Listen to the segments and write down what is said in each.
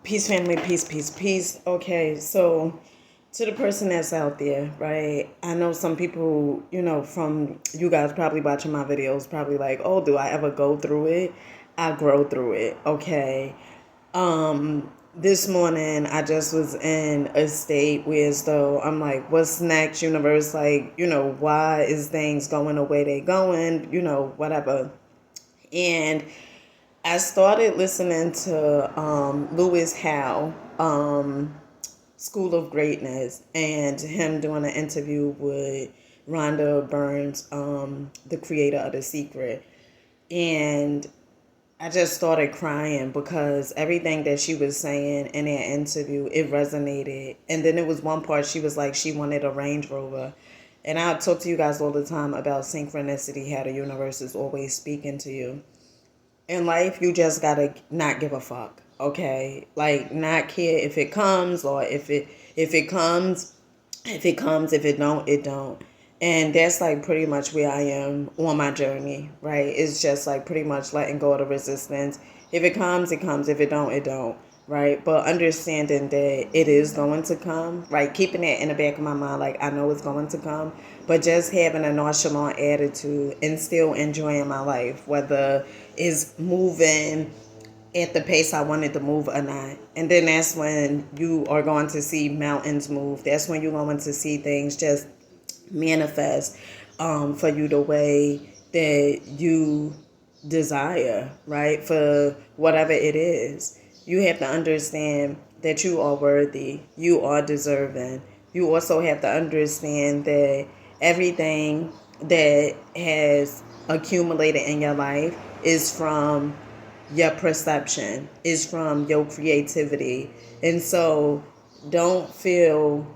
Peace, family, peace, peace, peace. Okay, so to the person that's out there, right? I know some people, from you guys probably watching my videos, probably like, oh, do I ever go through it? I grow through it, okay? This morning I just was in a state where as though I'm like, what's next, universe? Like, why is things going the way they going? Whatever. And I started listening to Lewis Howe, School of Greatness, and him doing an interview with Rhonda Burns, the creator of The Secret. And I just started crying because everything that she was saying in that interview, it resonated. And then there was one part she was like, she wanted a Range Rover. And I talk to you guys all the time about synchronicity, how the universe is always speaking to you. In life, you just gotta not give a fuck, okay? Like, not care if it comes, or if it comes, if it don't, it don't. And that's like pretty much where I am on my journey, right? It's just like pretty much letting go of the resistance. If it comes, it comes. If it don't, it don't, right? But understanding that it is going to come, right? Keeping that in the back of my mind, like I know it's going to come, but just having a nonchalant attitude and still enjoying my life, whether it's moving at the pace I wanted to move or not. And then that's when you are going to see mountains move. That's when you're going to see things just manifest for you the way that you desire, right? For whatever it is. You have to understand that you are worthy. You are deserving. You also have to understand that everything that has accumulated in your life is from your perception, is from your creativity. And so don't feel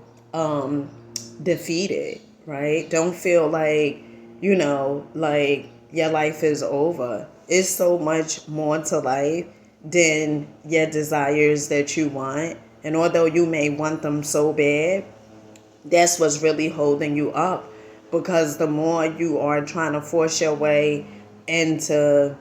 defeated, right? Don't feel like, like your life is over. It's so much more to life than your desires that you want. And although you may want them so bad, that's what's really holding you up, because the more you are trying to force your way into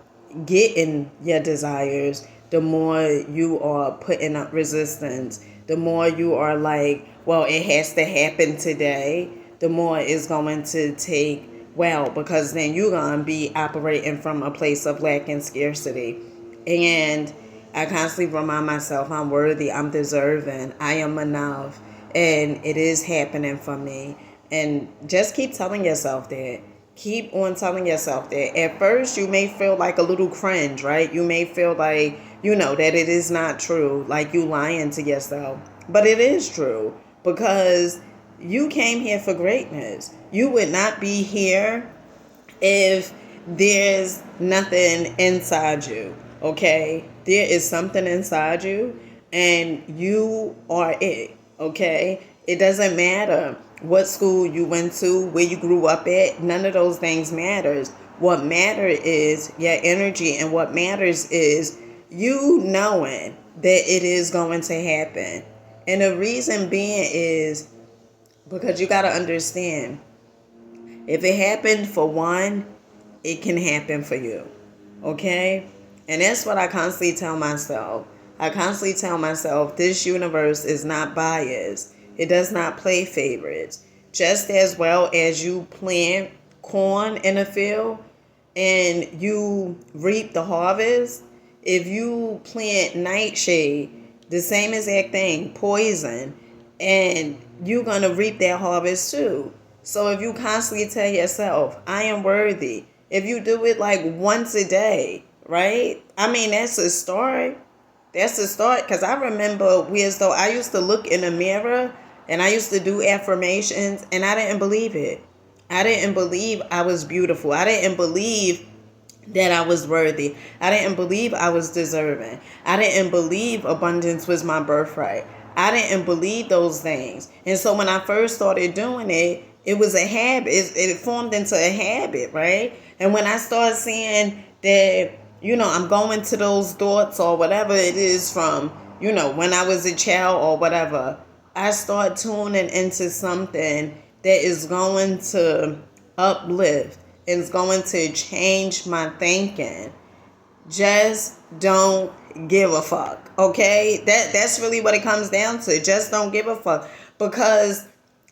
getting your desires, the more you are putting up resistance, the more you are like, well, it has to happen today, the more it's going to take, well, because then you're going to be operating from a place of lack and scarcity. And I constantly remind myself I'm worthy, I'm deserving, I am enough, and it is happening for me. And just keep telling yourself that. Keep on telling yourself that. At first, you may feel like a little cringe, right? You may feel like, that it is not true, like you lying to yourself. But it is true, because you came here for greatness. You would not be here if there's nothing inside you, okay? There is something inside you, and you are it, okay? It doesn't matter what school you went to, where you grew up at. None of those things matters. What matters is your energy, and what matters is you knowing that it is going to happen. And the reason being is because you got to understand, if it happened for one, it can happen for you. Okay? And that's what I constantly tell myself. I constantly tell myself this universe is not biased. It does not play favorites. Just as well as you plant corn in a field and you reap the harvest, if you plant nightshade, the same exact thing, poison, and you're going to reap that harvest too. So if you constantly tell yourself, I am worthy, if you do it like once a day, right? I mean, that's a start. That's a start, because I remember as though I used to look in the mirror and I used to do affirmations and I didn't believe it. I didn't believe I was beautiful. I didn't believe that I was worthy. I didn't believe I was deserving. I didn't believe abundance was my birthright. I didn't believe those things. And so when I first started doing it, it was a habit. It formed into a habit, right? And when I started seeing that, I'm going to those thoughts or whatever it is from, when I was a child or whatever, I start tuning into something that is going to uplift, and it's going to change my thinking. Just don't give a fuck. Okay? That's really what it comes down to. Just don't give a fuck. Because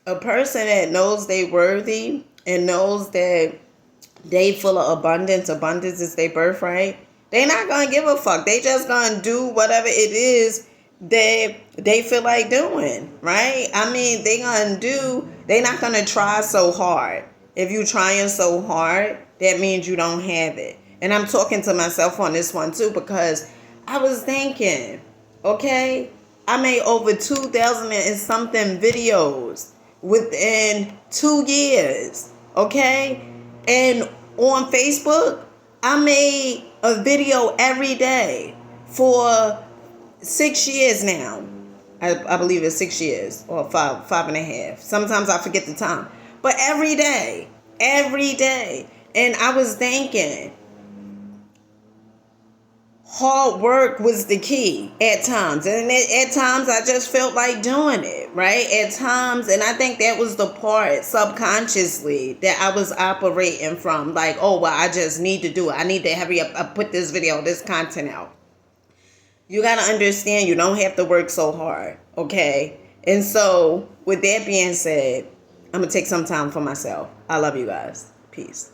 a person that knows they worthy and knows that they full of abundance is their birthright, they not gonna give a fuck. They just gonna do whatever it is that they feel like doing, right? I mean, they not gonna try so hard. If you trying so hard, that means you don't have it. And I'm talking to myself on this one too, because I was thinking, okay, I made over 2,000 and something videos within 2 years, okay? And on Facebook, I made a video every day for 6 years now. I believe it's 6 years or five and a half. Sometimes I forget the time. But every day. And I was thinking, hard work was the key at times. And at times I just felt like doing it, right? At times, and I think that was the part subconsciously that I was operating from. Like, oh, well, I just need to do it. I need to hurry up. I put this video, this content out. You got to understand you don't have to work so hard, okay? And so, with that being said, I'm going to take some time for myself. I love you guys. Peace.